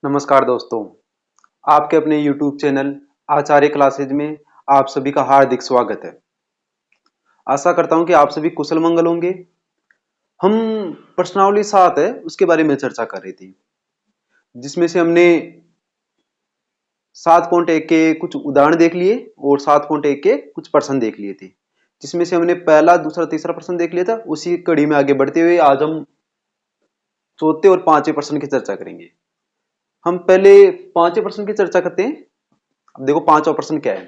नमस्कार दोस्तों, आपके अपने YouTube चैनल आचार्य क्लासेज में आप सभी का हार्दिक स्वागत है। आशा करता हूं कि आप सभी कुशल मंगल होंगे। हम प्रश्नावली 7 है उसके बारे में चर्चा कर रही थी, जिसमें से हमने 7.1 के कुछ उदाहरण देख लिए और 7.1 के कुछ प्रश्न देख लिए थे, जिसमें से हमने पहला, दूसरा, तीसरा प्रश्न देख लिया था। उसी कड़ी में आगे बढ़ते हुए आज हम चौथे और पांचवें प्रश्न की चर्चा करेंगे। हम पहले पांचवें प्रश्न की चर्चा करते हैं। अब देखो पांचवा प्रश्न क्या है।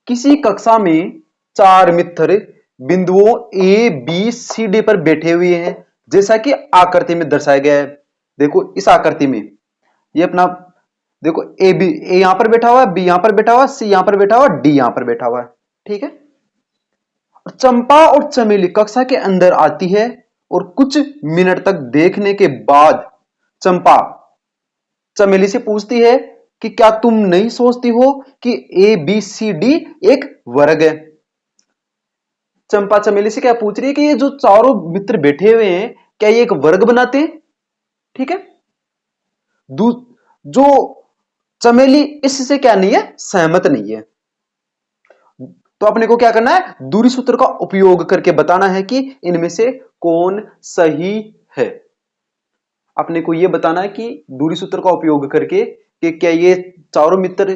किसी कक्षा में चार मित्र बिंदुओं ए बी सी डी पर बैठे हुए हैं, जैसा कि आकृति में दर्शाया गया है। देखो इस आकृति में ये अपना देखो ए यहां पर बैठा हुआ है, बी यहां पर बैठा हुआ है, सी यहां पर बैठा हुआ है, डी यहां पर बैठा हुआ है। ठीक है। चंपा और चमेली कक्षा के अंदर आती है और कुछ मिनट तक देखने के बाद चंपा चमेली से पूछती है कि क्या तुम नहीं सोचती हो कि ए बी सी डी एक वर्ग है। चंपा चमेली से क्या पूछ रही है कि ये जो चारों मित्र बैठे हुए हैं क्या ये एक वर्ग बनाते हैं। ठीक है। जो चमेली इससे क्या नहीं है, सहमत नहीं है। तो अपने को क्या करना है, दूरी सूत्र का उपयोग करके बताना है कि इनमें से कौन सही है। अपने को यह बताना है कि दूरी सूत्र का उपयोग करके कि क्या ये चारों मित्र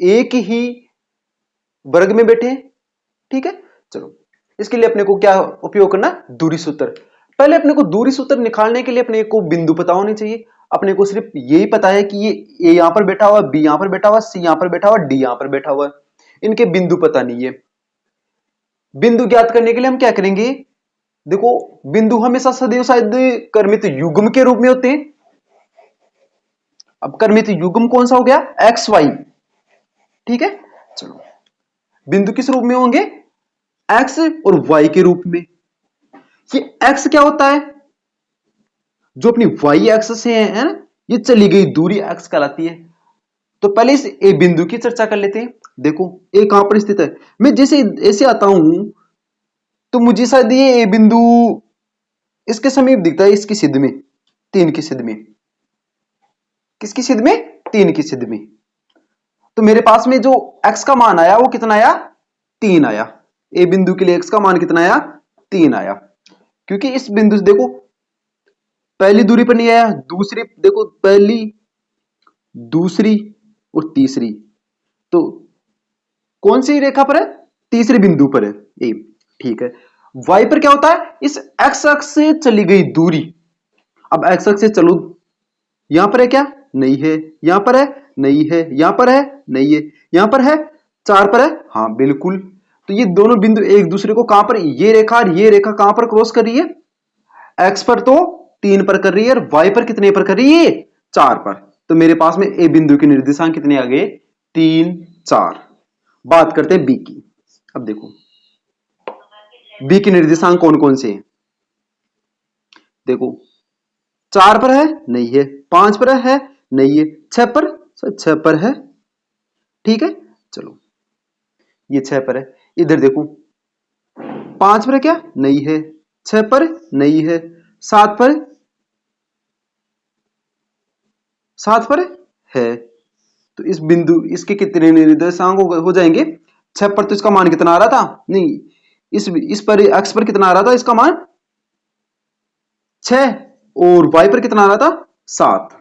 एक ही वर्ग में बैठे हैं। ठीक है। चलो इसके लिए अपने को क्या उपयोग करना, दूरी सूत्र। पहले अपने को दूरी सूत्र निकालने के लिए अपने को बिंदु पता होनी चाहिए। अपने को सिर्फ यही पता है कि ये ए यहां पर बैठा हुआ, बी यहां पर बैठा हुआ, सी यहां पर बैठा हुआ, डी यहां पर बैठा हुआ है। इनके बिंदु पता नहीं है। बिंदु ज्ञात करने के लिए हम क्या करेंगे, देखो बिंदु हमेशा सदैव शायद क्रमित युग्म के रूप में होते हैं। अब क्रमित युग्म कौन सा हो गया, एक्स वाई। ठीक है। चलो बिंदु किस रूप में होंगे, एक्स और वाई के रूप में। ये एक्स क्या होता है, जो अपनी वाई एक्स से है ना, ये चली गई दूरी एक्स कहलाती है। तो पहले इस ए बिंदु की चर्चा कर लेते हैं। देखो ए कहां पर स्थित है, मैं जैसे ऐसे आता हूं तो मुझे शायद ये ए बिंदु इसके समीप दिखता है, इसकी सिद्ध में, तीन की सिद्ध में। किसकी सिद्ध में, तीन की सिद्ध में। तो मेरे पास में जो x का मान आया वो कितना आया, 3 आया। ए बिंदु के लिए x का मान कितना आया, 3 आया। क्योंकि इस बिंदु से देखो पहली दूरी पर नहीं आया, दूसरी देखो, पहली दूसरी और तीसरी, तो कौन सी रेखा पर है, तीसरे बिंदु पर है ए। ठीक है। y पर क्या होता है, इस x अक्ष से चली गई दूरी। अब x अक्ष से चलो, यहां पर है क्या, नहीं है, यहां पर है नहीं है, यहां पर है नहीं है, यहां पर है, 4 पर है, हाँ बिल्कुल। तो ये दोनों बिंदु एक दूसरे को कहां पर, ये रेखा और ये रेखा कहां पर क्रॉस कर रही है, x पर तो 3 पर कर रही है और y पर कितने पर कर रही है, 4 पर। तो मेरे पास में ए बिंदु के निर्देशांक कितने आ गए, 3 4। बात करते हैं बी की। अब देखो बी के निर्देशांक कौन कौन से हैं, देखो 4 पर है नहीं है, 5 पर है नहीं है, 6 पर, 6 पर है। ठीक है। चलो ये 6 पर है। इधर देखो 5 पर क्या नहीं है, 6 पर नहीं है, 7 पर, 7 पर है। तो इस बिंदु इसके कितने निर्देशांक हो जाएंगे, 6 पर तो इसका मान कितना आ रहा था, नहीं इस पर एक्स पर कितना आ रहा था, इसका मान 6 और वाई पर कितना आ रहा था, 7।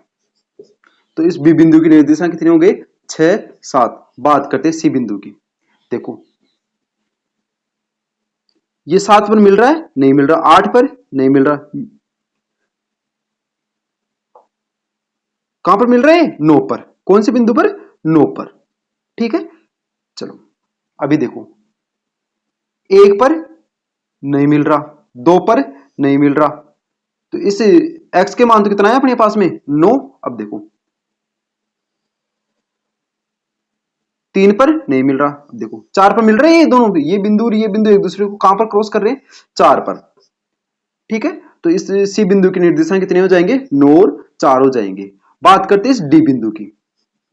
तो इस बी बिंदु की निर्देशांक कितने हो गए, 6 7। बात करते हैं सी बिंदु की। देखो ये 7 पर मिल रहा है नहीं मिल रहा, 8 पर नहीं मिल रहा, कहां पर मिल रहा है, 9 पर। कौन से बिंदु पर, 9 पर। ठीक है। चलो अभी देखो 1 पर नहीं मिल रहा, 2 पर नहीं मिल रहा, तो इस x के मान तो कितना है अपने पास में, 9। अब देखो 3 पर नहीं मिल रहा, अब देखो 4 पर मिल रहे हैं, ये दोनों ये बिंदु और ये बिंदु एक दूसरे को कहां पर क्रॉस कर रहे हैं, 4 पर। ठीक है। तो इस सी बिंदु के निर्देशांक कितने हो जाएंगे, 9 और 4 हो जाएंगे। बात करते हैं इस डी बिंदु की।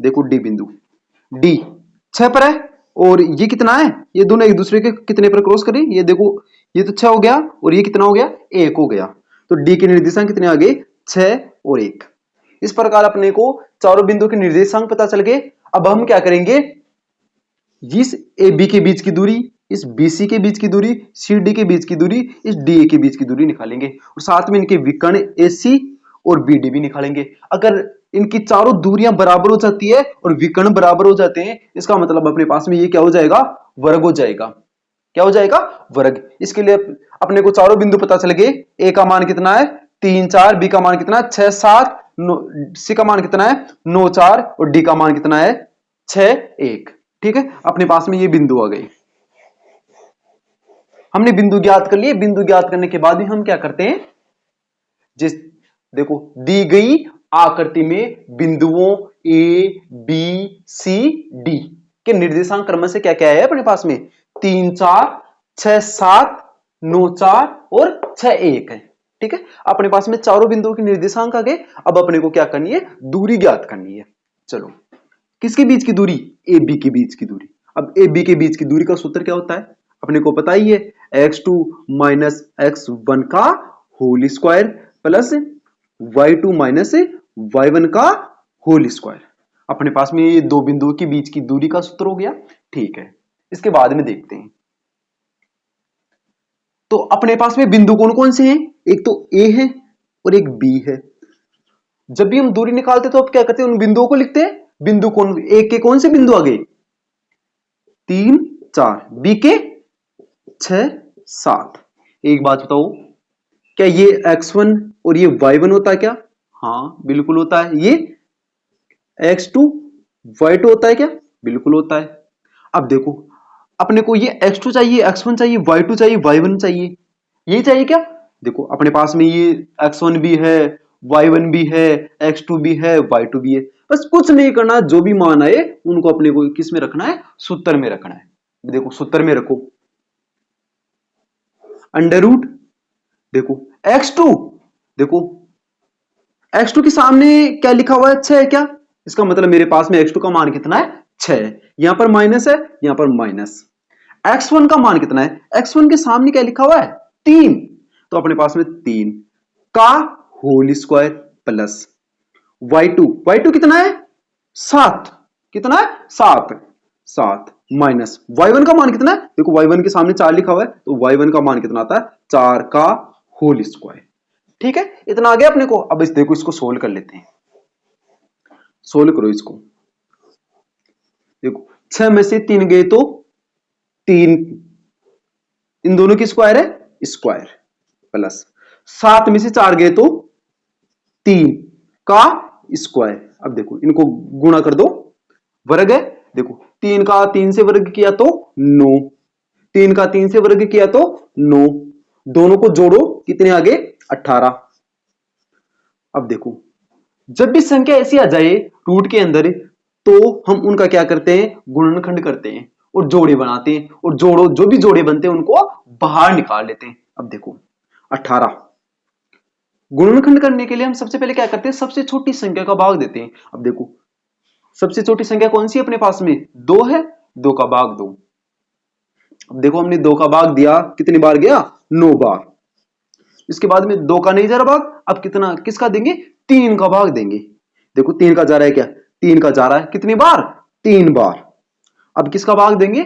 देखो डी बिंदु, डी 6 पर है और ये कितना है, ये दोनों एक दूसरे के कितने पर क्रॉस करें, ये देखो ये तो 6 हो गया और ये कितना हो गया, 1 हो गया। तो डी के निर्देशांक कितने आ गए, 6 और 1। इस प्रकार अपने को चारों बिंदुओं के निर्देशांक पता चल गए। अब हम क्या करेंगे, इस ए बी के बीच की दूरी, इस बी सी के बीच की दूरी, सी डी के बीच की दूरी, इस डी ए के बीच की दूरी निकालेंगे और साथ में इनके विकर्ण ए सी और बी डी भी निकालेंगे। अगर इनकी चारों दूरियां बराबर हो जाती है और विकर्ण बराबर हो जाते हैं, इसका मतलब अपने पास में ये क्या हो जाएगा, वर्ग हो जाएगा। क्या हो जाएगा, वर्ग। इसके लिए अपने को चारों बिंदु पता चल गए। ए का मान कितना है 3 4, बी का मान कितना है 6 7, सी का मान कितना है 9 4 और डी का मान कितना है 6 1। ठीक है, अपने पास में ये बिंदु आ गए। हमने बिंदु ज्ञात कर लिए। बिंदु ज्ञात करने के बाद भी हम क्या करते हैं, जिस देखो दी गई आकृति में बिंदुओं ए बी सी डी के निर्देशांक क्रम से क्या क्या है अपने पास में 3 4 6 7 9 4 और 6 1 है। ठीक है, अपने पास में चारों बिंदुओं के निर्देशांक आ गए। अब अपने को क्या करनी है, दूरी ज्ञात करनी है। चलो, किसके बीच की दूरी, ए बी के बीच की दूरी। अब ए बी के बीच की दूरी का सूत्र क्या होता है, अपने को पता ही है, x2 माइनस x1 का whole square plus y2 minus y1 का होल स्क्वायर। अपने पास में ये दो बिंदुओं के बीच की दूरी का सूत्र हो गया। ठीक है, इसके बाद में देखते हैं। तो अपने पास में बिंदु कौन कौन से हैं, एक तो a है और एक b है। जब भी हम दूरी निकालते तो अब क्या करते हैं, उन बिंदुओं को लिखते हैं। बिंदु कौन, एक के कौन से बिंदु आ गए 3 4, बी के 6 7। एक बात बताओ, क्या ये x1 और ये y1 होता है क्या, हाँ बिल्कुल होता है। ये x2 y2 होता है क्या, बिल्कुल होता है। अब देखो, अपने को ये x2 चाहिए, x1 चाहिए, y2 चाहिए, y1 चाहिए, यही चाहिए क्या। देखो अपने पास में ये x1 भी है, y1 भी है, x2 भी है, y2 भी है। बस कुछ नहीं करना, जो भी मान आए उनको अपने को किस में रखना है, सूत्र में रखना है। देखो सूत्र में रखो, अंडर रूट, देखो x2, देखो x2 के सामने क्या लिखा हुआ है 6 है क्या, इसका मतलब मेरे पास में x2 का मान कितना है 6। यहां पर माइनस है, यहां पर माइनस। x1 का मान कितना है, x1 के सामने क्या लिखा हुआ है 3, तो अपने पास में 3 का होल स्क्वायर प्लस y2 कितना है 7, कितना है 7 माइनस y1 का मान कितना है, देखो y1 के सामने 4 लिखा हुआ है, तो y1 का मान कितना आता है 4 का होल स्क्वायर। ठीक है, इतना आ गया अपने को। अब इस देखो, इसको सोल्व कर लेते हैं। सोल्व करो इसको। देखो 6 में से 3 गए तो 3, इन दोनों की स्क्वायर है स्क्वायर प्लस 7 में से 4 गए तो 3 का स्क्वायर। अब देखो इनको गुणा कर दो, वर्ग है। देखो 3 का 3 से वर्ग किया तो 9, 3 का 3 से वर्ग किया तो 9, दोनों को जोड़ो कितने आ गए 18। अब देखो, जब भी संख्या ऐसी आ जाए रूट के अंदर, तो हम उनका क्या करते हैं, गुणनखंड करते हैं और जोड़े बनाते हैं, और जोड़ो जो भी जोड़े बनते हैं उनको बाहर निकाल लेते हैं। अब देखो 18, गुणनखंड करने के लिए हम सबसे पहले क्या करते हैं, सबसे छोटी संख्या का भाग देते हैं। अब देखो सबसे छोटी संख्या कौन सी है अपने पास में, 2 है, 2 का भाग 2। अब देखो हमने 2 का भाग दिया, कितनी बार गया 9 बार। इसके बाद में 2 का नहीं जा रहा भाग, अब कितना किसका देंगे 3 का भाग देंगे। देखो 3 का जा रहा है क्या, 3 का जा रहा है कितनी बार 3 बार। अब किसका भाग देंगे,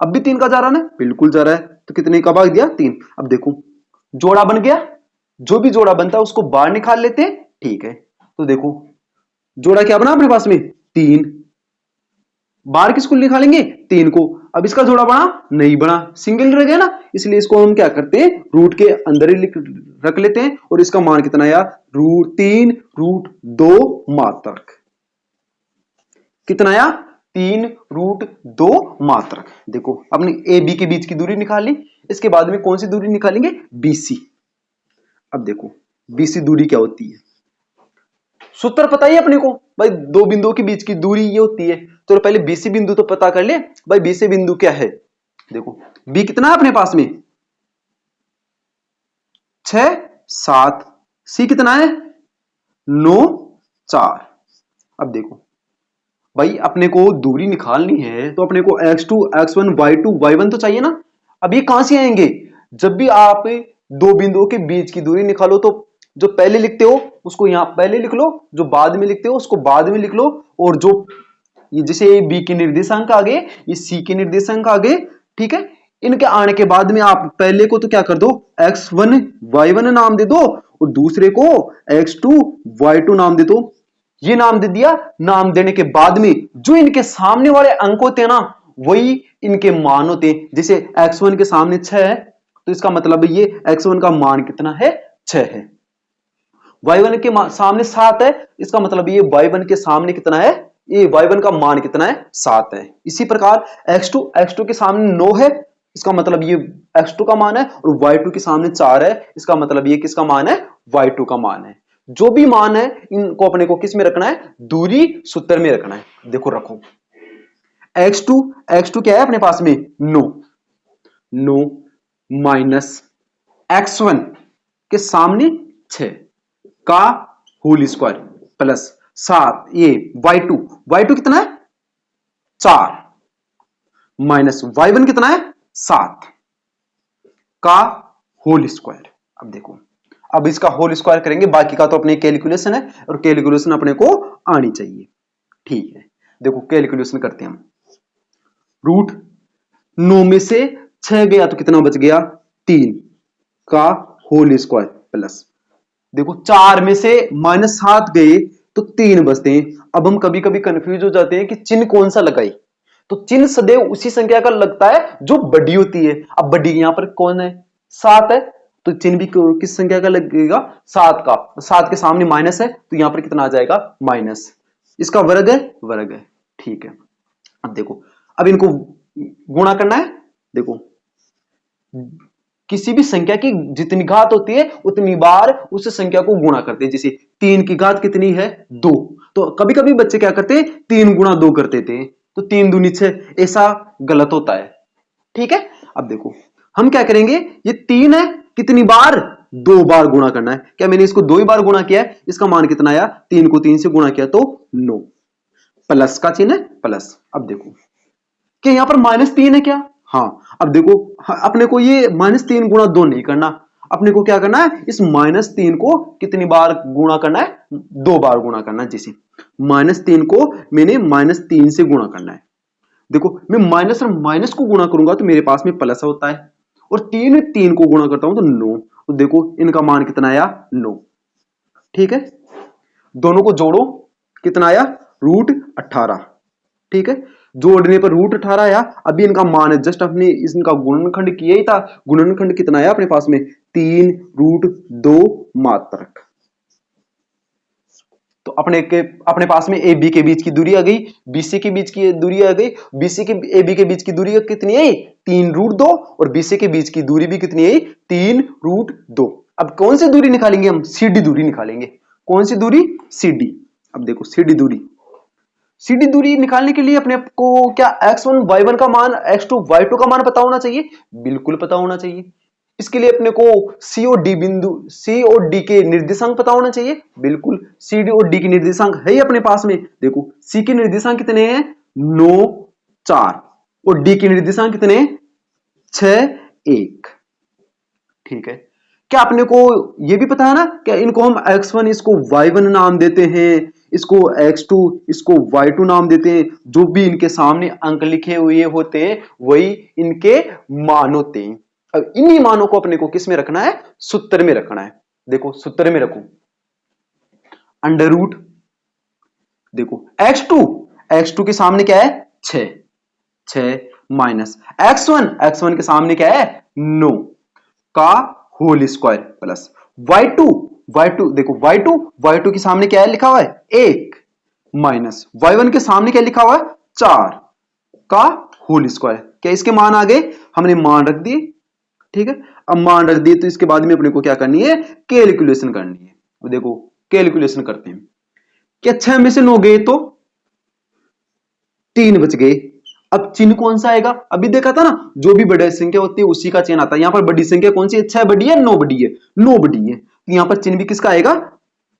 अब भी 3 का जा रहा है ना, बिल्कुल जा रहा है, तो कितने का भाग दिया 3। अब देखो जोड़ा बन गया, जो भी जोड़ा बनता है उसको बाहर निकाल लेते हैं। ठीक है, तो देखो जोड़ा क्या बना अपने पास में 3, बाहर किसको निकालेंगे 3 को। अब इसका जोड़ा बना नहीं बना, सिंगल रह गया ना, इसलिए इसको हम क्या करते हैं रूट के अंदर ही रख लेते हैं। और इसका मान कितना आया √3 √2 मात्रक, कितना आया 3 √2 मात्रक। देखो अपने ए बी के बीच की दूरी निकाल ली। इसके बाद में कौन सी दूरी निकालेंगे, बीसी। अब देखो बीसी दूरी क्या होती है, सूत्र पता ही अपने को भाई, दो बिंदुओं के बीच की दूरी ये होती है। तो पहले बीसी बिंदु तो पता कर ले भाई, बीसी बिंदु क्या है। देखो बी कितना है अपने पास में 6 7, सी कितना है 9 4। अब देखो भाई अपने को दूरी निकालनी है, तो अपने को x2 x1 y2 y1 तो चाहिए ना। अब ये कहां से आएंगे, जब भी आप दो बिंदुओं के बीच की दूरी निकालो तो जो पहले लिखते हो उसको यहां पहले लिख लो, जो बाद में लिखते हो उसको बाद में लिख लो, और जो ये जैसे बी के निर्देशांक आ गए, ये सी के निर्देशांक आ गए, ठीक है। इनके आने के बाद में आप पहले को तो क्या कर दो, x1 y1 नाम दे दो, और दूसरे को x2 y2 नाम दे दो। ये नाम दे दिया, नाम देने के बाद में जो इनके सामने वाले अंक होते हैं ना, वही इनके मान होते हैं। जैसे x1 के सामने 6 है, तो इसका मतलब ये x1 का मान कितना है, 6 है। y1 के सामने 7 है, इसका मतलब ये y1 के सामने कितना है, ये y1 का मान कितना है, 7 है। इसी प्रकार x2 के सामने 9 है, इसका मतलब ये x2 का मान है, और y2 के सामने 4 है, इसका मतलब ये किसका मान है, y2 का मान है। जो भी मान है इनको अपने को किस में रखना है, दूरी सूत्र में रखना है। देखो रखो, x2 क्या है अपने पास में, 9 माइनस x1 के सामने 6 का होल स्क्वायर प्लस 7, ये y2 कितना है, 4 माइनस y1 कितना है, 7 का होल स्क्वायर। अब देखो, अब इसका होल स्क्वायर करेंगे, बाकी का तो अपने कैलकुलेशन है, और कैलकुलेशन अपने को आनी चाहिए, ठीक है। देखो कैलकुलेशन करते हैं हम। रूट 9 में से 6 गया तो कितना बच गया, 3 का होल स्क्वायर प्लस, देखो 4 में से -7 गए तो 3 बचते हैं। अब हम कभी कभी कंफ्यूज हो जाते हैं कि चिन्ह कौन सा लगाए, तो चिन्ह सदैव उसी संख्या का लगता है जो बड़ी होती है। अब बड़ी यहां पर कौन है, 7 है, तो चिन्ह भी किस संख्या का लगेगा, 7 का। 7 के सामने माइनस है, तो यहां पर कितना आ जाएगा, माइनस, इसका वर्ग है, ठीक है। अब देखो, अब इनको गुणा करना है। देखो किसी भी संख्या की जितनी घात होती है उतनी बार उस संख्या को गुणा करते हैं। जैसे 3 की घात कितनी है, 2, तो कभी कभी बच्चे क्या करते हैं, 3 गुणा 2 करते थे, तो 3 दूनी 6, ऐसा गलत होता है, ठीक है। अब देखो हम क्या करेंगे, ये 3 है, कितनी बार, 2 बार गुणा करना है। क्या मैंने इसको 2 ही बार गुणा किया है, इसका मान कितना आया, 3 को 3 से गुणा किया तो 9, प्लस का चिन्ह है, प्लस। अब देखो क्या यहां पर -3 है क्या, हाँ। अब देखो अपने को ये -3 गुणा 2 नहीं करना, अपने को क्या करना है, इस -3 को कितनी बार गुणा करना है, 2 बार गुणा करना है। जैसे -3 को मैंने -3 से गुणा करना है। देखो मैं माइनस और माइनस को गुणा करूंगा तो मेरे पास में प्लस होता है, और 3 को गुणा करता हूं तो 9, तो देखो इनका मान कितना आया, 9, ठीक है। दोनों को जोड़ो, कितना आया, √18, ठीक है। जोड़ने पर √18 आया। अभी इनका मान है, जस्ट अपने इनका गुणनखंड किया ही था, गुणनखंड कितना आया अपने पास में, 3√2 मात्रक। तो अपने पास में ए बी के बीच की दूरी आ गई, बीसी के बीच की दूरी आ गई, बीसी के ए बी के बीच की दूरी कितनी है, 3√2, और बीसी के बीच की दूरी भी कितनी है, 3√2। अब कौन सी दूरी निकालेंगे हम, सीडी दूरी निकालेंगे। कौन सी दूरी, सीडी। अब देखो सीडी दूरी निकालने के लिए अपने को क्या x1 y1 का मान, x2 y2 का मान पता होना चाहिए, बिल्कुल पता होना चाहिए। इसके लिए अपने को सी और डी के निर्देशांक पता होना चाहिए, बिल्कुल। सी डी और डी के निर्देशांक है ही अपने पास में। देखो सी के निर्देशांक कितने हैं, 9 4, और डी के निर्देशांक कितने हैं, 6 1, ठीक है। क्या अपने को यह भी पता है ना, क्या इनको हम x1 इसको y1 नाम देते हैं, इसको x2 इसको y2 नाम देते हैं। जो भी इनके सामने अंक लिखे हुए होते हैं वही इनके मान होते हैं। अब इन्हीं मानों को अपने को किस में रखना है, सूत्र में रखना है। देखो सूत्र में रखो, अंडर रूट, देखो x2 के सामने क्या है, 6 माइनस x1 के सामने क्या है, 9 का होल स्क्वायर प्लस y2 देखो y2 के सामने क्या है, लिखा हुआ है 1, माइनस y1 के सामने क्या लिखा हुआ है, 4 का होल स्क्वायर। क्या इसके मान आ गए, हमने मान रख दिए, ठीक है। अब मान रख दिए तो इसके बाद में अपने को क्या करनी है, कैलकुलेशन करनी है। तो देखो कैलकुलेशन करते हैं। क्या 6 में से 9 गए तो 3 बच गए। अब चिन्ह कौन सा आएगा, अभी देखा था ना, जो भी बड़ी संख्या होती है उसी का चिन्ह आता है। यहां पर बड़ी संख्या कौन सी है, 6 बड़ी है, 9 बड़ी है, 9 बड़ी है, तो यहां पर चिन्ह भी किसका आएगा,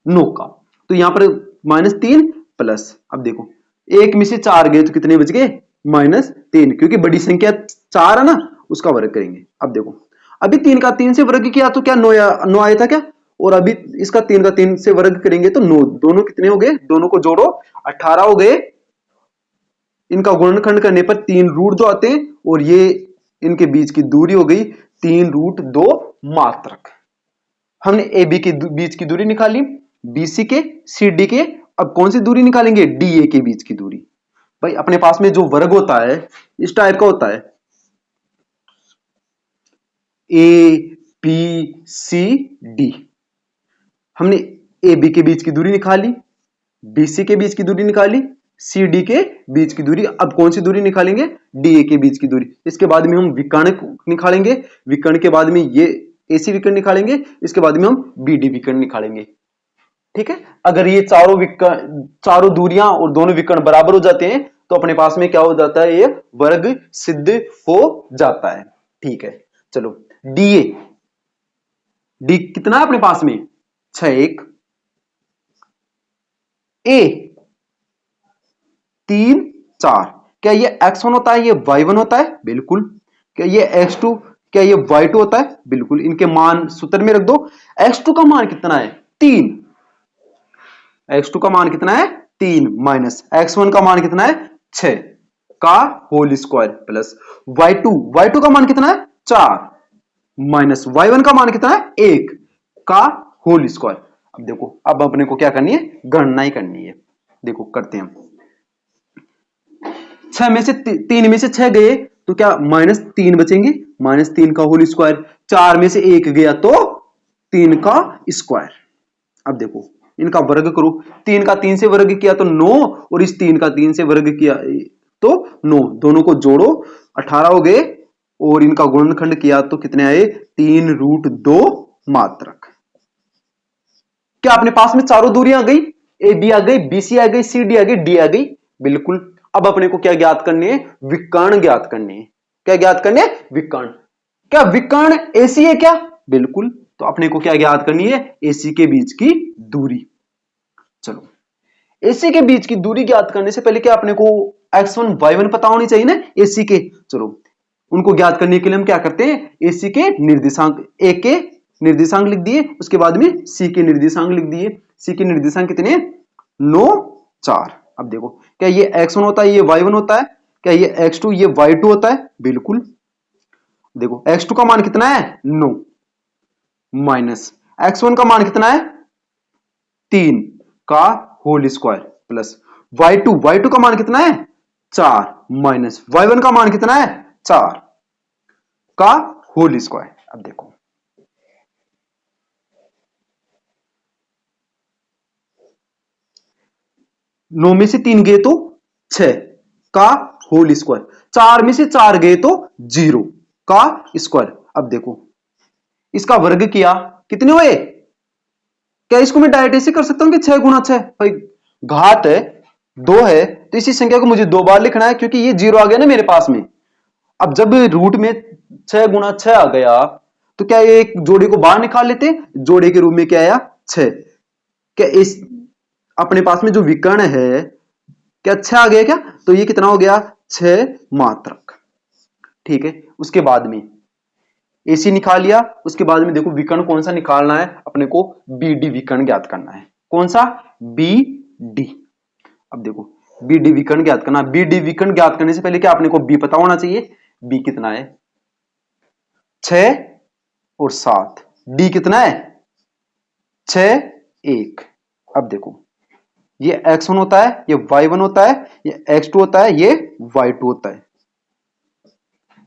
9 का। तो यहां पर -3 प्लस, अब देखो 1 में से 4 गए तो कितने बच गए, -3, क्योंकि बड़ी संख्या 4 है ना, उसका वर्ग करेंगे। अब देखो अभी 3 का 3 से वर्ग किया तो क्या 9 आया था क्या, और अभी इसका 3 का 3 से वर्ग करेंगे तो 9, दोनों कितने हो गए, दोनों को जोड़ो 18 हो गए। इनका गुणनखंड करने पर 3 रूट जो आते हैं और ये इनके बीच की दूरी हो गई 3√2 मात्रक। हमने ए बी के बीच की दूरी निकाली, बीसी के सी डी के, अब कौन सी दूरी निकालेंगे, डी ए के बीच की दूरी। भाई अपने पास में जो वर्ग होता है इस टाइप का होता है, ए बी सी डी। हमने ए बी के बीच की दूरी निकाली, बीसी के बीच की दूरी निकाली, सी डी के बीच की दूरी, अब कौन सी दूरी निकालेंगे, डी ए के बीच की दूरी। इसके बाद में हम विकर्ण निकालेंगे, विकर्ण के बाद में ये एसी विकर्ण निकालेंगे, इसके बाद में हम बीडी विकर्ण निकालेंगे। ठीक है, अगर ये चारों विकर्ण, चारों दूरियां और दोनों विकर्ण बराबर हो जाते हैं तो अपने पास में क्या हो जाता है, ये वर्ग सिद्ध हो जाता है। ठीक है, चलो डीए, डी कितना है अपने पास में 6 1, ए 3 4, क्या ये x1 होता है, ये y1 होता है, बिल्कुल। क्या ये x2, क्या ये y2 होता है, बिल्कुल। इनके मान सूत्र में रख दो। x2 का मान कितना है 3, x2 का मान कितना है 3 माइनस x1 का मान कितना है 6 का होल स्क्वायर प्लस y2 का मान कितना है 4 माइनस y1 का मान कितना है 1 का होल स्क्वायर। अब देखो, अब अपने को क्या करनी है, गणना ही करनी है। देखो करते हैं हम, 6 में से 3 में से 6 गए तो क्या -3 बचेंगे, -3 का होल स्क्वायर। 4 में से 1 गया तो 3 का स्क्वायर। अब देखो इनका वर्ग करो, 3 का 3 से वर्ग किया तो 9 और इस 3 का 3 से वर्ग किया तो 9, दोनों को जोड़ो 18 हो गए और इनका गुणनखंड किया तो कितने आए 3√2 मात्रक। क्या अपने पास में चारों दूरियां आ गई, ए बी आ गई, बी सी आ गई, सी डी आ गई, डी आ गई, बिल्कुल। अब अपने को क्या ज्ञात करनी है, विकर्ण ज्ञात करनी है। क्या ज्ञात करनी है, विकर्ण। क्या विकर्ण एसी है क्या, बिल्कुल। तो अपने को क्या ज्ञात करनी है, एसी के बीच की दूरी। चलो एसी के बीच की दूरी ज्ञात करने से पहले क्या अपने को x1 y1 पता होनी चाहिए ना एसी के। चलो उनको ज्ञात करने के लिए हम क्या करते हैं, एसी के निर्देशांक, ए के निर्देशांक लिख दिए, उसके बाद में सी के निर्देशांक लिख दिए। सी के निर्देशांक कितने 9 4। अब देखो क्या ये x1 होता है, ये y1 होता है, क्या ये x2 ये y2 होता है, बिल्कुल। देखो x2 का मान कितना है 9 माइनस x1 का मान कितना है 3 का होल स्क्वायर प्लस y2 का मान कितना है 4 माइनस y1 का मान कितना है 4 का होल स्क्वायर। अब देखो 9 में से 3 गए तो 6 का होल स्क्वायर, 4 में से 4 गए तो 0 का स्क्वायर। अब देखो इसका वर्ग किया कितने हुए, क्या इसको मैं डायरेक्ट ऐसे कर सकता हूं कि 6 गुणा 6, भाई घात है 2 है तो इसी संख्या को मुझे 2 बार लिखना है क्योंकि ये 0 आ गया ना मेरे पास में। अब जब रूट में 6 गुणा 6 आ गया तो क्या ये एक जोड़े को बाहर निकाल लेते, जोड़े के रूप में क्या आया 6। क्या इस अपने पास में जो विकर्ण है क्या 6 आ गया क्या, तो ये कितना हो गया 6 मात्रक। ठीक है, उसके बाद में एसी निकाल लिया, उसके बाद में देखो विकर्ण कौन सा निकालना है अपने को, बी डी विकर्ण ज्ञात करना है। कौन सा, बी डी। अब देखो बी डी विकर्ण ज्ञात करना, बी डी विकर्ण ज्ञात करने से पहले क्या अपने को बी पता होना चाहिए, बी कितना है 6 और 7, डी कितना है 6 1। अब देखो ये x1 होता है, ये y1 होता है, ये x2 होता है, ये y2 होता है।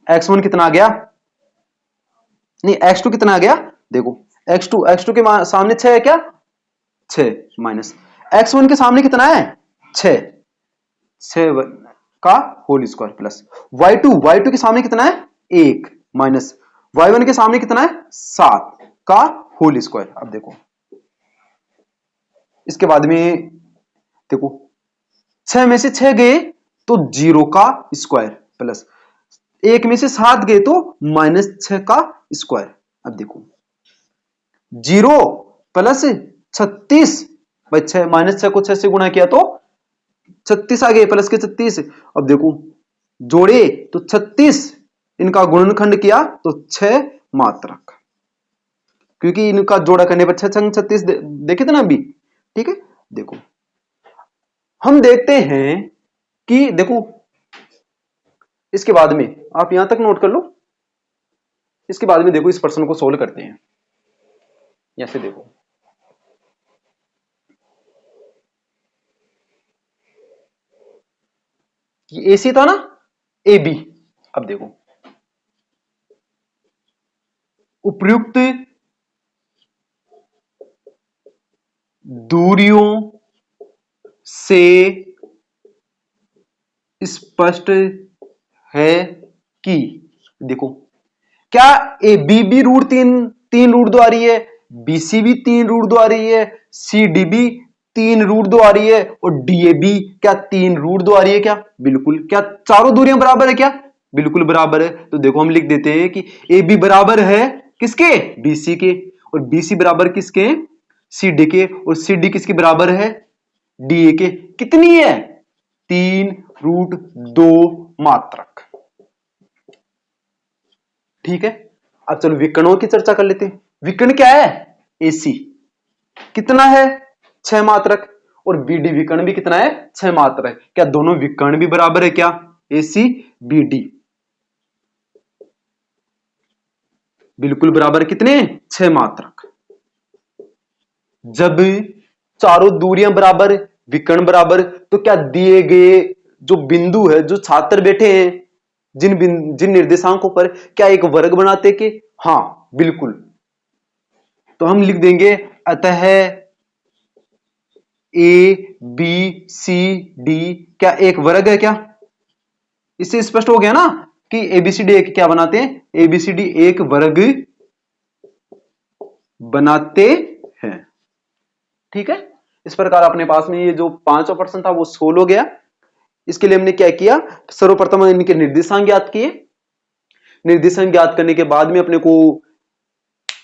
x1 कितना आ गया, नहीं x2 कितना आ गया, देखो x2 के सामने 6 है क्या, 6 माइनस x1 के सामने कितना है 6 का होल स्क्वायर प्लस y2 के सामने कितना है 1 माइनस y1 के सामने कितना है 7 का होल स्क्वायर। अब देखो इसके बाद में देखो 6 में से 6 गए तो 0 का स्क्वायर प्लस 1 में से 7 गए तो -6 का स्क्वायर। अब देखो 0 प्लस 36, भाई 6 -6 को 6 से गुणा किया तो 36 आ गए, प्लस के 36। अब देखो जोड़े तो 36, इनका गुणनखंड किया तो 6 मात्रक। क्योंकि इनका जोड़ा करने पर 6×36 देखे थे ना अभी। ठीक है, देखो हम देखते हैं कि देखो इसके बाद में आप यहां तक नोट कर लो, इसके बाद में देखो इस प्रश्न को सोल्व करते हैं। यहां से देखो ये AC था ना, AB। अब देखो उपयुक्त दूरियों से स्पष्ट है कि देखो क्या AB भी रूट तीन रूट दो आ रही है, BC भी 3 रूट दो आ रही है, CD भी 3 रूट दो आ रही है और DAB क्या 3 रूट दो आ रही है क्या? बिल्कुल। क्या चारों दूरियां बराबर है क्या? बिल्कुल बराबर है। तो देखो हम लिख देते हैं कि AB बराबर है किसके? BC के। और BC बराबर किसके? CD के। और CD किसके बराबर है? DA के। कितनी है? 3√2 मात्रक। ठीक है, अब चलो विकर्णों की चर्चा कर लेते हैं। विकर्ण क्या है? AC। कितना है? 6 मात्रक। और BD विकर्ण भी कितना है? 6 मात्रक। क्या दोनों विकर्ण भी बराबर है क्या? AC BD बिल्कुल बराबर। कितने? 6 मात्रक। जब चारों दूरियां बराबर, विकर्ण बराबर, तो क्या दिए गए जो बिंदु है, जो छात्र बैठे हैं जिन निर्देशांकों पर, क्या एक वर्ग बनाते के? हाँ बिल्कुल। तो हम लिख देंगे अतः ABCD क्या एक वर्ग है क्या? इससे स्पष्ट हो गया ना कि ABCD एक क्या बनाते हैं? ABCD एक वर्ग बनाते हैं। ठीक है, इस प्रकार अपने पास में ये जो 5वां प्रश्न था वो सोल्व हो गया। इसके लिए हमने क्या किया? सर्वप्रथम इनके निर्देशांक ज्ञात किए। निर्देशांक ज्ञात करने के बाद में अपने को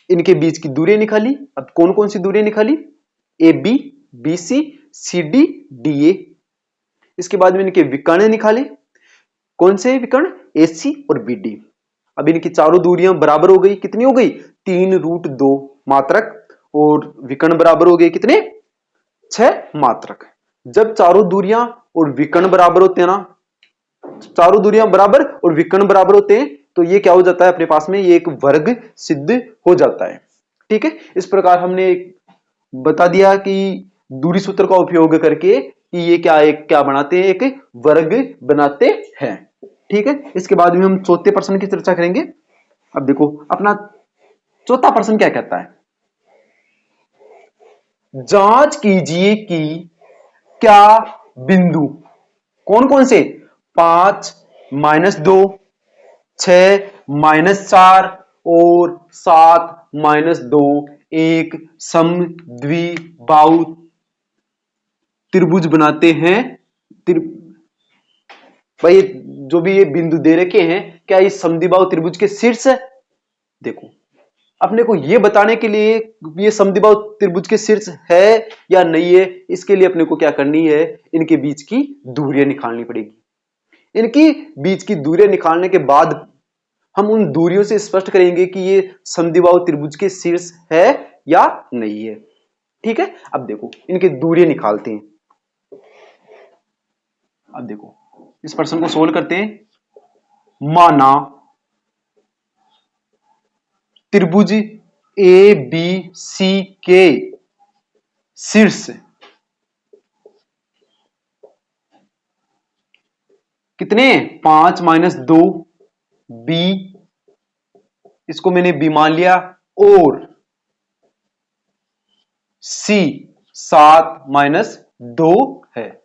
इनके बीच की दूरियां निकाली। अब कौन कौन सी दूरियां निकाली? AB BC CD DA। इसके बाद में इनके विकर्ण निकाले। कौन से विकर्ण? AC और BD। अब इनकी चारों दूरियां बराबर हो गई। कितनी हो गई? 3√2 मात्रक। और विकर्ण बराबर हो गए कितने? 6 मात्रक। जब चारों दूरियां और विकर्ण बराबर होते हैं ना, चारों दूरियां बराबर और विकर्ण बराबर होते हैं, तो ये क्या हो जाता है अपने पास में? ये एक वर्ग सिद्ध हो जाता है। ठीक है, इस प्रकार हमने बता दिया कि दूरी सूत्र का उपयोग करके कि ये क्या बनाते हैं? एक वर्ग बनाते हैं। ठीक है, इसके बाद में हम चौथे प्रश्न की चर्चा करेंगे। अब देखो अपना चौथा प्रश्न क्या कहता है? जांच कीजिए कि क्या बिंदु कौन कौन से? 5-2, 6-4 और 7-2 एक समद्विबाहु त्रिभुज बनाते हैं। भाई जो भी ये बिंदु दे रखे हैं, क्या इस समद्विबाहु त्रिभुज के शीर्ष है? देखो अपने को ये बताने के लिए ये समद्विबाहु त्रिभुज के शीर्ष है या नहीं है, इसके लिए अपने को क्या करनी है? इनके बीच की दूरियां निकालनी पड़ेगी। इनकी बीच की दूरियां निकालने के बाद हम उन दूरियों से स्पष्ट करेंगे कि ये समद्विबाहु त्रिभुज के शीर्ष है या नहीं है। ठीक है, अब देखो इनकी दूरियां निकालते हैं। अब देखो इस प्रश्न को सोल्व करते हैं। माना त्रिभुज ABC के शीर्ष कितने? 5-2 B, इसको मैंने B मान लिया, और C 7-2 है।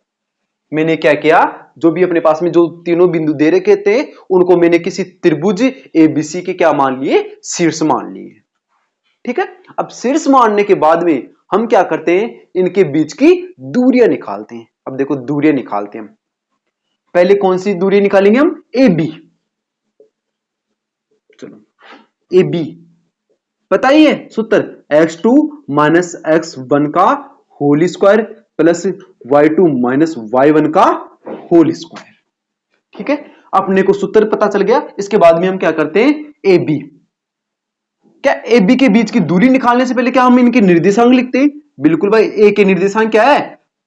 मैंने क्या किया? जो भी अपने पास में जो तीनों बिंदु दे रखे थे उनको मैंने किसी त्रिभुज ABC के क्या मान लिए? शीर्ष मान लिए। ठीक है, अब शीर्ष मानने के बाद में हम क्या करते हैं? इनके बीच की दूरियां निकालते हैं। अब देखो दूरियां निकालते हैं हम। पहले कौन सी दूरी निकालेंगे हम? AB। चलो AB बताइए सूत्र x2 माइनस x1 का whole square plus y2 minus y1 का होल स्क्वायर। ठीक है, अपने को सूत्र पता चल गया। इसके बाद में हम क्या करते हैं? AB क्या ए बी के बीच की दूरी निकालने से पहले क्या हम इनके निर्देशांक लिखते हैं? बिल्कुल भाई, ए के निर्देशांक क्या है?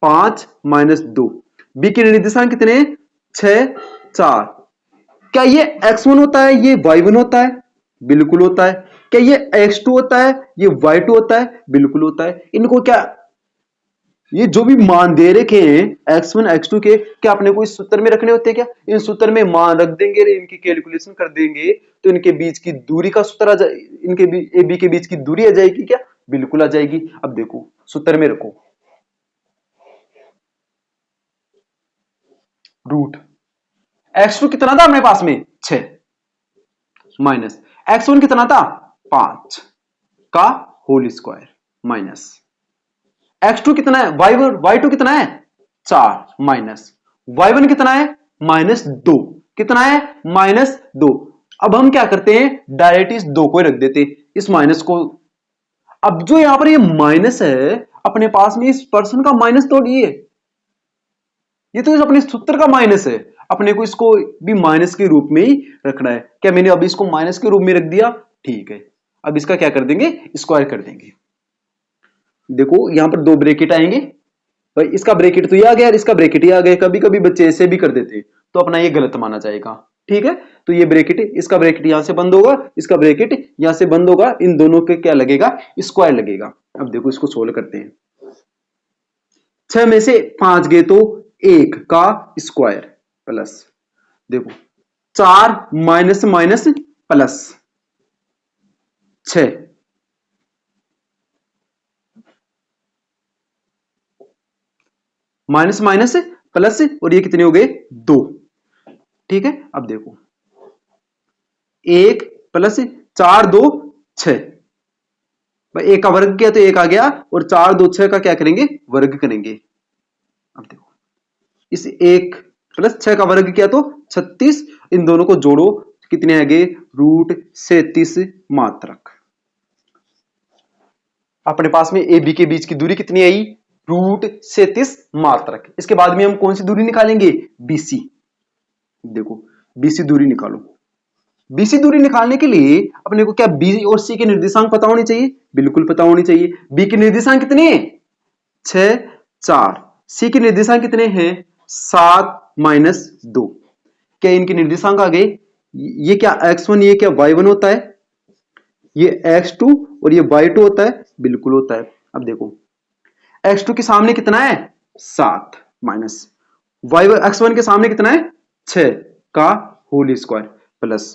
5 माइनस 2। बी के निर्देशांक कितने हैं? 6 4। क्या ये x1 होता है, ये y1 होता है? बिल्कुल होता है। क्या ये x2 होता है, ये y2 होता है? बिल्कुल होता है। इनको क्या, ये जो भी मान दे रखे हैं x1 x2 के, क्या अपने को इस सूत्र में रखने होते हैं क्या? इन सूत्र में मान रख देंगे, इनकी कैलकुलेशन कर देंगे तो इनके बीच की दूरी का सूत्र आ जाए, इनके ए बी के बीच की दूरी आ जाएगी क्या? बिल्कुल आ जाएगी। अब देखो सूत्र में रखो, रूट x2 कितना था अपने पास में? 6 माइनस x1 कितना था? 5 का होल स्क्वायर माइनस x2 कितना है? y2 कितना है? 4 माइनस y1 कितना है? -2। कितना है? -2। अब हम क्या करते हैं, डायरेक्ट इस 2 को रख देते इस माइनस को। अब जो यहां पर ये माइनस है अपने पास में, इस पर्सन का माइनस थोड़ी है, ये तो इस अपने सूत्र का माइनस है। अपने को इसको भी माइनस के रूप में ही रखना है। क्या मैंने अभी इसको माइनस के रूप में रख दिया? ठीक है। अब इसका क्या कर देंगे? स्क्वायर कर देंगे। देखो यहां पर 2 ब्रैकेट आएंगे भाई, इसका ब्रैकेट तो ये आ गया और इसका ब्रैकेट ये आ गया। कभी कभी बच्चे ऐसे भी कर देते हैं तो अपना ये गलत माना जाएगा। ठीक है, तो ये ब्रैकेट, इसका ब्रैकेट यहां से बंद होगा, इसका ब्रैकेट यहां से बंद होगा, इन दोनों के क्या लगेगा? स्क्वायर लगेगा। अब देखो इसको सोल्व करते हैं। 6 में से 5 गए तो 1 का स्क्वायर प्लस, देखो 4 minus minus plus 6, minus minus plus, और ये कितने हो गए? 2। ठीक है, अब देखो 1 प्लस 4 2 6 भाई, 1 का वर्ग किया तो 1 आ गया, और 4 2 6 का क्या करेंगे? वर्ग करेंगे। अब देखो इस 1 प्लस 6 का वर्ग किया तो 36, इन दोनों को जोड़ो, कितने आ गए? √37 मात्रक। अपने पास में ए बी के बीच की दूरी कितनी आई? √37 मात्रक। इसके बाद में हम कौन सी दूरी निकालेंगे? बीसी। देखो बीसी दूरी निकालो। बीसी दूरी निकालने के लिए अपने को क्या बी और सी के निर्देशांक पता होनी चाहिए? बिल्कुल पता होनी चाहिए। बी के निर्देशांक कितने हैं? 6 4। सी के निर्देशांक कितने हैं? 7 माइनस 2। क्या इनके निर्देशांक आ गए? ये क्या x1, ये क्या y1 होता है, ये x2 और ये y2 होता है? बिल्कुल होता है। अब देखो x2 के सामने कितना है? 7 माइनस x1 के सामने कितना है? 6 का होल स्क्वायर प्लस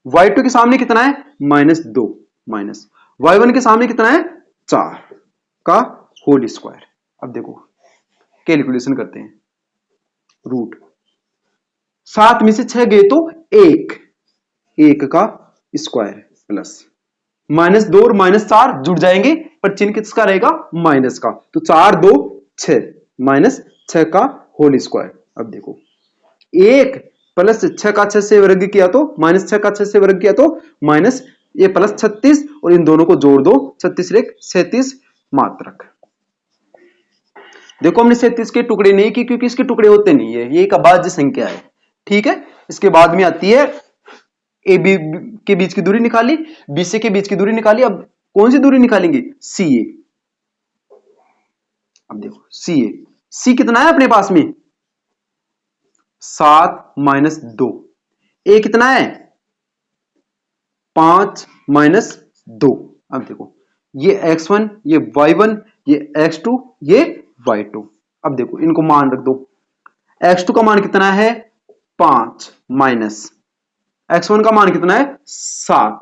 y2 के सामने कितना है? -2 माइनस y1 के सामने कितना है? 4 का होल स्क्वायर। अब देखो कैलकुलेशन करते हैं। रूट 7 में से 6 गए तो 1 का स्क्वायर प्लस -2 और -4 जुड़ जाएंगे, पर चिन्ह किसका रहेगा? माइनस का। तो 4 2 6 माइनस 6 का होल स्क्वायर। अब देखो 1 प्लस 6 का 6 से वर्ग किया तो -6 का 6 से वर्ग किया तो माइनस ये प्लस 36, और इन दोनों को जोड़ दो, 36 एक 37 मात्रक। देखो हमने 37 के टुकड़े नहीं किए क्योंकि इसके टुकड़े होते नहीं है, ये एक अभाज्य संख्या है। ठीक है, इसके बाद में आती है ए बी के बीच की दूरी निकाली, बी सी के बीच की दूरी निकाली। अब कौन सी दूरी निकालेंगे? सी ए। अब देखो सी ए, सी कितना है अपने पास में? 7 माइनस 2। ए कितना है? 5 माइनस 2। अब देखो ये x1, ये y1, ये x2, ये y2। अब देखो इनको मान रख दो। x2 का मान कितना है? 5 माइनस x1 का मान कितना है? 7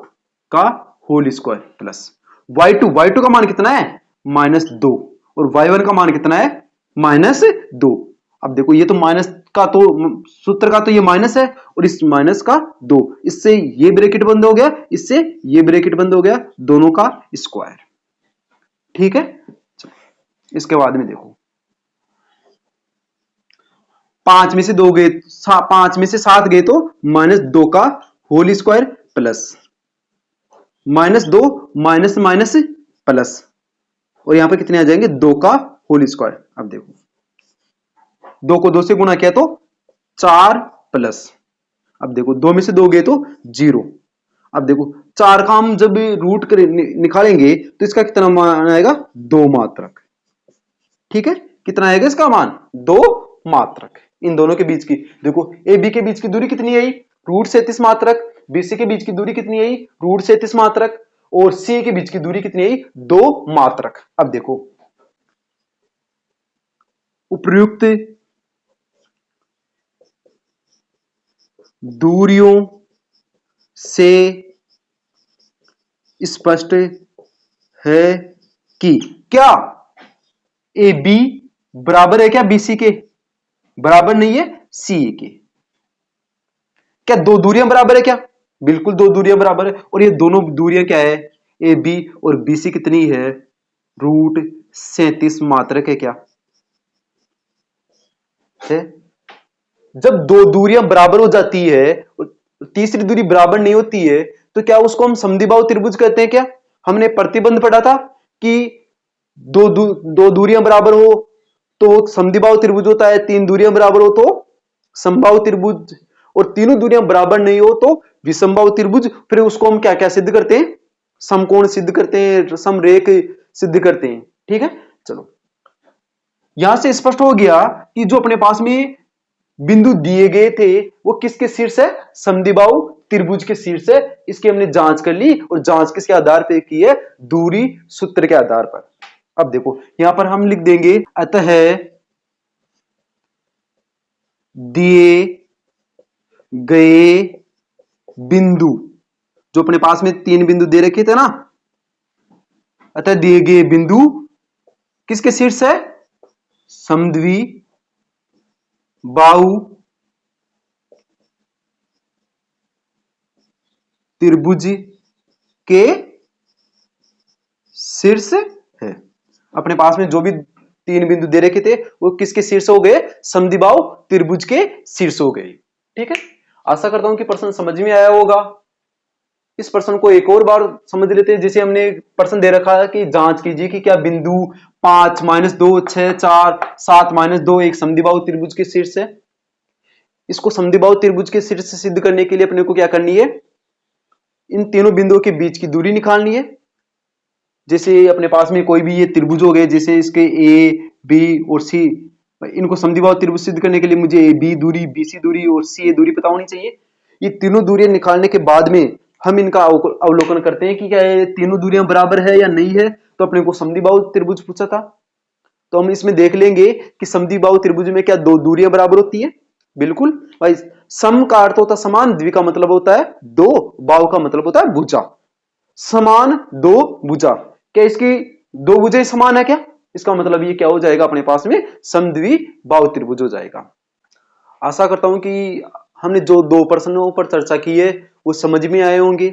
का होल स्क्वायर प्लस y2 का मान कितना है? -2, और y1 का मान कितना है? -2। अब देखो ये तो माइनस का, तो सूत्र का तो ये माइनस है, और इस माइनस का 2, इससे ये ब्रैकेट बंद हो गया, इससे ये ब्रैकेट बंद हो गया, दोनों का स्क्वायर। ठीक है, इसके बाद में देखो 5 में से 2 गए, 5 में से 7 गए तो -2 का whole square plus -2 minus minus plus, और यहां पर कितने आ जाएंगे? 2 का होल स्क्वायर। अब देखो 2 को 2 से गुणा किया तो 4 प्लस, अब देखो 2 में से 2 गए तो 0, अब देखो 4 का हम जब रूट निकालेंगे तो इसका कितना मान आएगा, 2 मात्रक। ठीक है, कितना आएगा इसका मान, 2 मात्रक। इन दोनों के बीच की देखो, ए बी के बीच की दूरी कितनी आई, √37 मात्रक। बीसी के बीच की दूरी कितनी आई, √37 मात्रक। और सी के बीच की दूरी कितनी आई, 2 मात्रक। अब देखो उपर्युक्त दूरियों से स्पष्ट है कि क्या ए बी बराबर है क्या बीसी के, बराबर नहीं है सी के। क्या दो दूरियां बराबर है क्या, बिल्कुल दो दूरियां बराबर है। और ये दोनों दूरियां क्या है, ए बी और बीसी कितनी है, √37 मात्रक है क्या है। जब दो दूरियां बराबर हो जाती है और तीसरी दूरी बराबर नहीं होती है तो क्या उसको हम समद्विबाहु त्रिभुज कहते हैं क्या। हमने प्रतिबंध पढ़ा था कि दो दूरियां बराबर हो तो समद्विबाहु त्रिभुज होता है, तीन दूरियां बराबर हो तो समबाहु त्रिभुज, और तीनों दूरियां बराबर नहीं हो तो विषमबाहु त्रिभुज। फिर उसको हम क्या क्या सिद्ध करते हैं, समकोण सिद्ध करते हैं, समरेख सिद्ध करते हैं। ठीक है, चलो यहां से स्पष्ट हो गया कि जो अपने पास में बिंदु दिए गए थे वो किसके शीर्ष है, समद्विबाहु त्रिभुज के शीर्ष है। इसकी हमने जांच कर ली, और जांच किसके आधार पर की है, दूरी सूत्र के आधार पर। अब देखो यहां पर हम लिख देंगे, अतः दिए गए बिंदु, जो अपने पास में 3 बिंदु दे रखे थे ना, अतः दिए गए बिंदु किसके शीर्ष है, समद्विबाहु त्रिभुज के शीर्ष है। अपने पास में जो भी 3 बिंदु दे रखे थे वो किसके शीर्ष हो गए, समद्विबाहु त्रिभुज के शीर्ष हो गए। ठीक है, आशा करता हूं कि प्रश्न समझ में आया होगा। इस प्रश्न को एक और बार समझ लेते हैं। जैसे हमने प्रश्न दे रखा है कि जांच कीजिए कि क्या बिंदु 5, -2, 6, 4, 7, -2 एक समद्विबाहु त्रिभुज के शीर्ष है। इसको समद्विबाहु त्रिभुज के शीर्ष से सिद्ध करने के लिए अपने को क्या करनी है, इन तीनों बिंदुओं के बीच की दूरी निकालनी है। जैसे अपने पास में कोई भी ये त्रिभुज हो गए, जैसे इसके ए बी और सी, इनको समद्विबाहु त्रिभुज सिद्ध करने के लिए मुझे ए बी दूरी, बी सी दूरी और सी ए दूरी पता होनी चाहिए। ये तीनों दूरियां निकालने के बाद में हम इनका अवलोकन करते हैं कि क्या ये तीनों दूरियां बराबर है या नहीं है। तो अपने को समद्विबाहु त्रिभुज पूछा था, तो हम इसमें देख लेंगे कि समद्विबाहु त्रिभुज में क्या दो दूरियां बराबर होती है, बिल्कुल भाई। सम का अर्थ होता है समान, द्वि का मतलब होता है दो, बाहु का मतलब होता है भुजा। समान दो भुजा, क्या इसकी दो भुजाएं समान है क्या, इसका मतलब ये क्या हो जाएगा, अपने पास में समद्विबाहु त्रिभुज हो जाएगा। आशा करता हूं कि हमने जो 2 प्रश्नों पर चर्चा की है वो समझ में आए होंगे।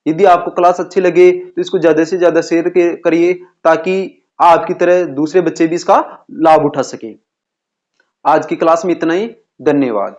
यदि आपको क्लास अच्छी लगे तो इसको ज्यादा से ज्यादा शेयर करिए, ताकि आपकी तरह दूसरे बच्चे भी इसका लाभ उठा सके। आज की क्लास में इतना ही, धन्यवाद।